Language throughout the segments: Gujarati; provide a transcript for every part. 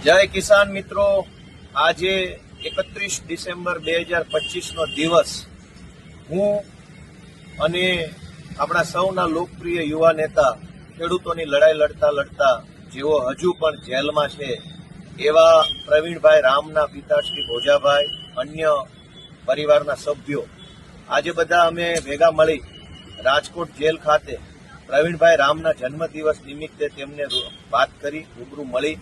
જય કિસાન મિત્રો, આજે 31 ડિસેમ્બર 2025 નો દિવસ હું અને આપણા સૌના લોકપ્રિય યુવા નેતા ખેડૂતોની લડાઈ લડતા જેઓ હજુ પણ જેલમાં છે એવા પ્રવીણભાઈ રામના પિતા શ્રી ભોજાભાઈ, અન્ય પરિવારના સભ્યો આજે બધા અમે ભેગા મળી રાજકોટ જેલ ખાતે પ્રવીણભાઈ રામના જન્મદિવસ નિમિત્તે તેમને વાત કરી, રૂબરૂ મળી,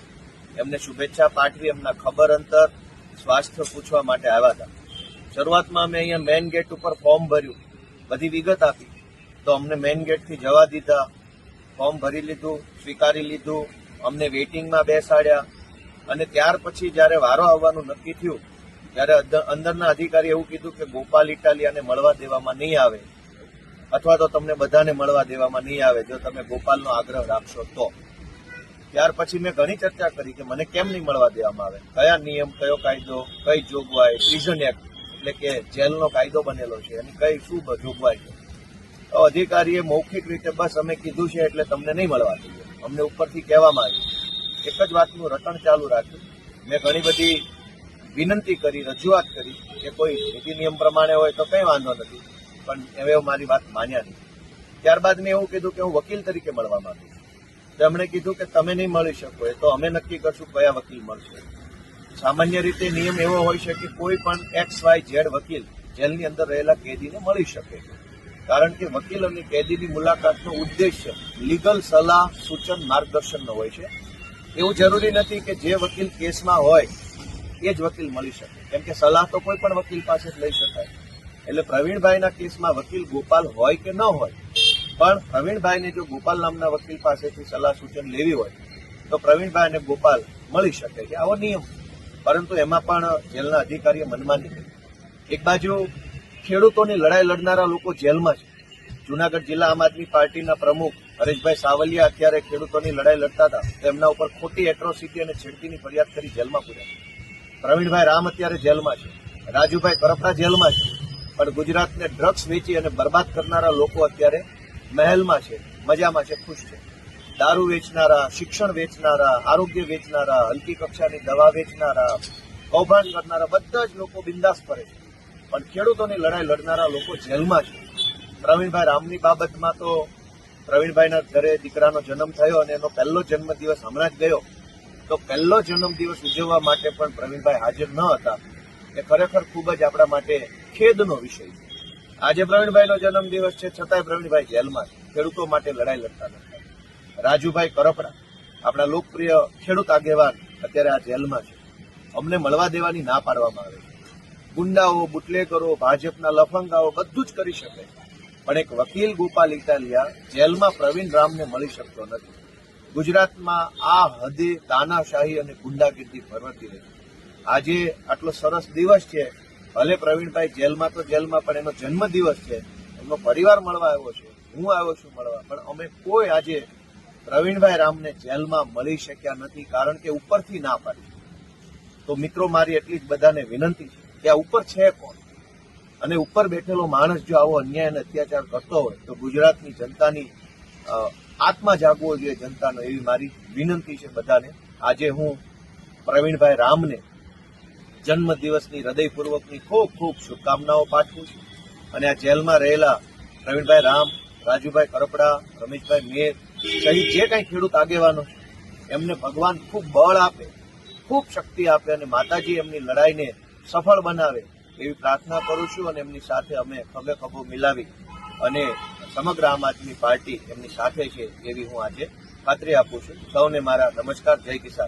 એમને શુભેચ્છા પાઠવી, એમના ખબર અંતર, સ્વાસ્થ્ય પૂછવા માટે આવ્યા હતા. શરૂઆતમાં અમે અહીંયા મેઇન ગેટ ઉપર ફોર્મ ભર્યું, બધી વિગત આપી, તો અમને મેઇન ગેટથી જવા દીધા, ફોર્મ ભરી લીધું, સ્વીકારી લીધું, અમને વેઇટિંગમાં બેસાડ્યા. અને ત્યાર પછી જ્યારે વારો આવવાનું નક્કી થયું ત્યારે અંદરના અધિકારી એવું કીધું કે ગોપાલ ઇટાલિયાને મળવા દેવામાં નહીં આવે, અથવા તો તમને બધાને મળવા દેવામાં નહીં આવે જો તમે ગોપાલનો આગ્રહ રાખશો તો. ત્યાર પછી મેં ઘણી ચર્ચા કરી કે મને કેમ નહીં મળવા દેવામાં આવે, કયા નિયમ, કયો કાયદો, કઈ જોગવાઈ, પ્રિઝન એક્ટ એટલે કે જેલનો કાયદો બનેલો છે અને કઈ શું જોગવાઈ છે. તો અધિકારીએ મૌખિક રીતે બસ અમે કીધું છે એટલે તમને નહીં મળવા દઈએ, અમને ઉપરથી કહેવામાં આવ્યું. એક જ વાતનું રટણ ચાલુ રાખ્યું. મેં ઘણી બધી વિનંતી કરી, રજૂઆત કરી કે કોઈ નીતિ નિયમ પ્રમાણે હોય તો કંઈ વાંધો નથી, પણ હવે મારી વાત માન્યા નહીં. ત્યારબાદ મેં એવું કીધું કે હું વકીલ તરીકે મળવા માંગુ છું. તો એમણે કીધું કે તમે નહીં મળી શકો, એ તો અમે નક્કી કરશું કયા વકીલ મળશે. સામાન્ય રીતે નિયમ એવો હોય છે કે કોઈ પણ XYZ વકીલ જેલની અંદર રહેલા કેદીને મળી શકે, કારણ કે વકીલ અને કેદીની મુલાકાતનો ઉદ્દેશ્ય લીગલ સલાહ, સૂચન, માર્ગદર્શનનો હોય છે. એવું જરૂરી નથી કે જે વકીલ કેસમાં હોય એ જ વકીલ મળી શકે, કેમ કે સલાહ તો કોઈ પણ વકીલ પાસે જ લઈ શકાય. એટલે પ્રવીણભાઈના કેસમાં વકીલ ગોપાલ હોય કે ન હોય, પણ પ્રવીણભાઈને જો ગોપાલ નામના વકીલ પાસેથી સલાહ સૂચન લેવી હોય તો પ્રવીણભાઈ અને ગોપાલ મળી શકે છે, આવો નિયમ. પરંતુ એમાં પણ જેલના અધિકારીએ મનમાની કરી. એક બાજુ ખેડૂતોની લડાઈ લડનારા લોકો જેલમાં છે. જૂનાગઢ જિલ્લા આમ આદમી પાર્ટીના પ્રમુખ હરેશભાઈ સાવલિયા અત્યારે ખેડૂતોની લડાઈ લડતા હતા તો એમના ઉપર ખોટી એટ્રોસિટી અને છેડતીની ફરિયાદ કરી જેલમાં પૂર્યા. પ્રવીણભાઈ રામ અત્યારે જેલમાં છે, રાજુભાઈ કરપડા જેલમાં છે, પણ ગુજરાતને ડ્રગ્સ વેચી અને બરબાદ કરનારા લોકો અત્યારે મહેલમાં છે, મજામાં છે, ખુશ છે. દારૂ વેચનારા, શિક્ષણ વેચનારા, આરોગ્ય વેચનારા, હલકી કક્ષાની દવા વેચનારા, કૌભાંડ કરનારા બધા જ લોકો બિંદાસ ફરે છે, પણ ખેડૂતોની લડાઈ લડનારા લોકો જેલમાં છે. પ્રવીણભાઈ રામની બાબતમાં તો પ્રવીણભાઈના ઘરે દીકરાનો જન્મ થયો અને એનો પહેલો જન્મદિવસ હમણાં જ ગયો, તો પહેલો જન્મદિવસ ઉજવવા માટે પણ પ્રવીણભાઈ હાજર ન હતા. એ ખરેખર ખૂબ જ આપણા માટે ખેદનો વિષય છે. આજે પ્રવીણભાઈનો જન્મદિવસ છે, છતાંય પ્રવીણભાઈ જેલમાં છે, ખેડૂતો માટે લડાઈ લડતા નથી. રાજુભાઈ કરપડા, આપણા લોકપ્રિય ખેડૂત આગેવાન, અત્યારે આ જેલમાં છે. અમને મળવા દેવાની ના પાડવામાં આવે છે. ગુંડાઓ, બુટલેગરો, ભાજપના લફંગાઓ બધું જ કરી શકે, પણ એક વકીલ ગોપાલ ઇટાલિયા જેલમાં પ્રવીણ રામને મળી શકતો નથી. ગુજરાતમાં આ હદે તાનાશાહી અને ગુંડાગીરી ફરતી રહી. આજે આટલો સરસ દિવસ છે, ભલે પ્રવીણભાઈ જેલમાં તો જેલમાં, પણ એનો જન્મદિવસ છે, એમનો પરિવાર મળવા આવ્યો છે, હું આવ્યો છું મળવા, પણ અમે કોઈ આજે પ્રવીણભાઈ રામને જેલમાં મળી શક્યા નથી, કારણ કે ઉપરથી ના પાડી. તો મિત્રો, મારી એટલી જ બધાને વિનંતી છે કે આ ઉપર છે કોણ, અને ઉપર બેઠેલો માણસ જો આવો અન્યાય અને અત્યાચાર કરતો હોય તો ગુજરાતની જનતાની આત્મા જાગવો જોઈએ જનતાનો, એવી મારી વિનંતી છે બધાને. આજે હું પ્રવીણભાઈ રામને જન્મદિવસની હૃદયપૂર્વકની ખૂબ ખૂબ શુભકામનાઓ પાઠવું છું. અને આ જેલમાં રહેલા પ્રવીણભાઈ રામ, રાજુભાઈ કરપડા, રમેશભાઈ મેર સહિત જે કંઈ ખેડૂત આગેવાનો છે એમને ભગવાન ખૂબ બળ આપે, ખૂબ શક્તિ આપે અને માતાજી એમની લડાઈને સફળ બનાવે એવી પ્રાર્થના કરું છું. અને એમની સાથે અમે ખભે ખભો મિલાવી અને સમગ્ર આમ આદમી પાર્ટી એમની સાથે છે એવી હું આજે ખાતરી આપું છું. સૌને મારા નમસ્કાર. જય કિસાન.